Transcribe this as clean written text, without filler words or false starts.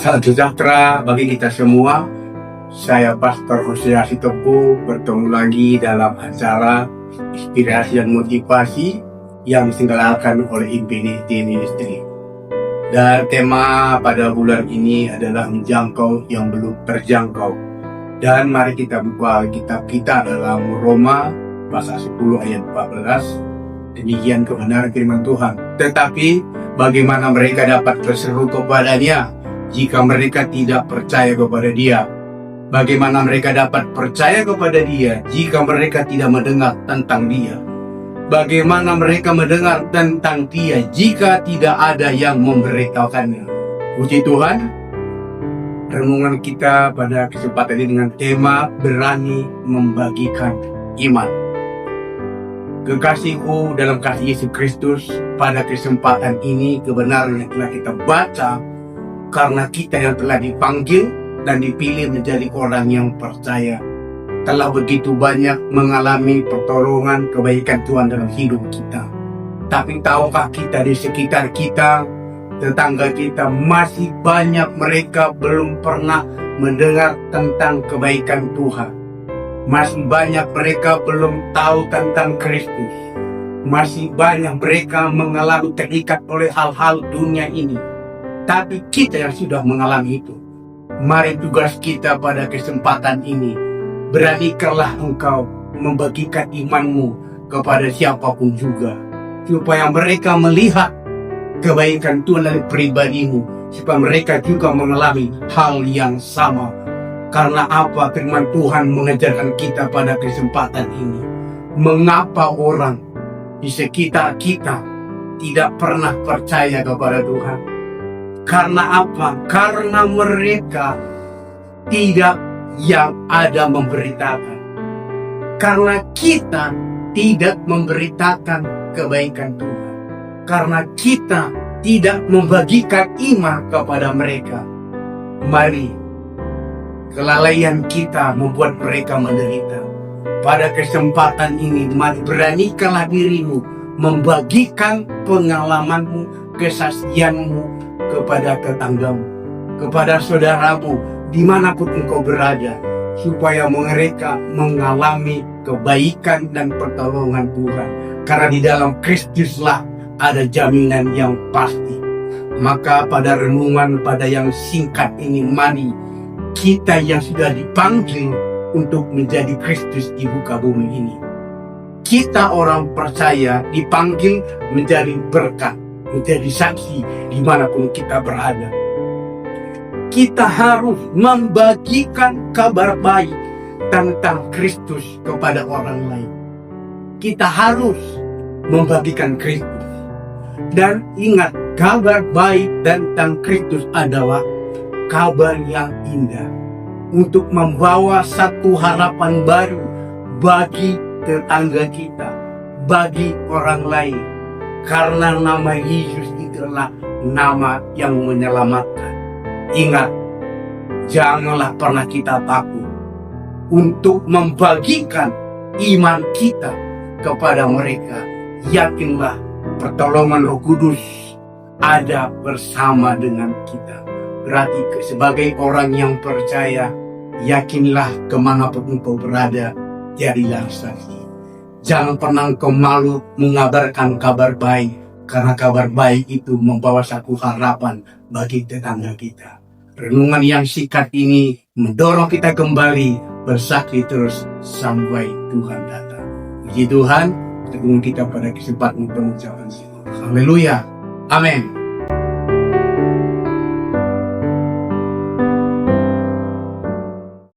Salam sejahtera bagi kita semua. Saya Pastor Hosea Sitopo bertemu lagi dalam acara Inspirasi dan Motivasi yang diselenggarakan oleh Infinity Ministry. Dan tema pada bulan ini adalah menjangkau yang belum terjangkau. Dan mari kita buka kitab kita dalam Roma pasal 10 ayat 14. Demikian kebenaran firman Tuhan. Tetapi bagaimana mereka dapat berseru kepadanya jika mereka tidak percaya kepada Dia? Bagaimana mereka dapat percaya kepada Dia jika mereka tidak mendengar tentang Dia? Bagaimana mereka mendengar tentang Dia jika tidak ada yang memberitakannya? Puji Tuhan. Renungan kita pada kesempatan ini dengan tema berani membagikan iman. Kekasihku dalam kasih Yesus Kristus, pada kesempatan ini kebenaran yang telah kita baca karena kita yang telah dipanggil dan dipilih menjadi orang yang percaya telah begitu banyak mengalami pertolongan kebaikan Tuhan dalam hidup kita. Tapi tahukah kita di sekitar kita, tetangga kita, masih banyak mereka belum pernah mendengar tentang kebaikan Tuhan. Masih banyak mereka belum tahu tentang Kristus. Masih banyak mereka mengalami terikat oleh hal-hal dunia ini. Tapi kita yang sudah mengalami itu, mari tugas kita pada kesempatan ini, beranikanlah engkau membagikan imanmu kepada siapapun juga, supaya mereka melihat kebaikan Tuhan dari pribadimu, supaya mereka juga mengalami hal yang sama. Karena apa? Firman Tuhan mengajarkan kita pada kesempatan ini. Mengapa orang di sekitar kita tidak pernah percaya kepada Tuhan? Karena apa? Karena mereka tidak yang ada memberitakan. Karena kita tidak memberitakan kebaikan Tuhan. Karena kita tidak membagikan iman kepada mereka. Mari, kelalaian kita membuat mereka menderita. Pada kesempatan ini, mari beranikanlah dirimu membagikan pengalamanmu, kesaksianmu kepada tetanggamu, kepada saudaramu, dimanapun engkau berada, supaya mereka mengalami kebaikan dan pertolongan Tuhan. Karena di dalam Kristuslah ada jaminan yang pasti. Maka pada renungan pada yang singkat ini, mari kita yang sudah dipanggil untuk menjadi Kristus di muka bumi ini, kita orang percaya dipanggil menjadi berkat, menjadi saksi dimanapun kita berada. Kita harus membagikan kabar baik tentang Kristus kepada orang lain. Kita harus membagikan Kristus. Dan ingat, kabar baik tentang Kristus adalah kabar yang indah untuk membawa satu harapan baru bagi tetangga kita, bagi orang lain. Karena nama Yesus itulah nama yang menyelamatkan. Ingat, janganlah pernah kita takut untuk membagikan iman kita kepada mereka. Yakinlah pertolongan Roh Kudus ada bersama dengan kita. Berarti sebagai orang yang percaya, yakinlah kemanapun engkau berada, jadilah saksi. Jangan pernah engkau malu mengabarkan kabar baik, karena kabar baik itu membawa satu harapan bagi tetangga kita. Renungan yang singkat ini mendorong kita kembali bersaksi terus sampai Tuhan datang. Puji Tuhan, renungan kita pada kesempatan pengucapan syukur. Haleluya. Amin.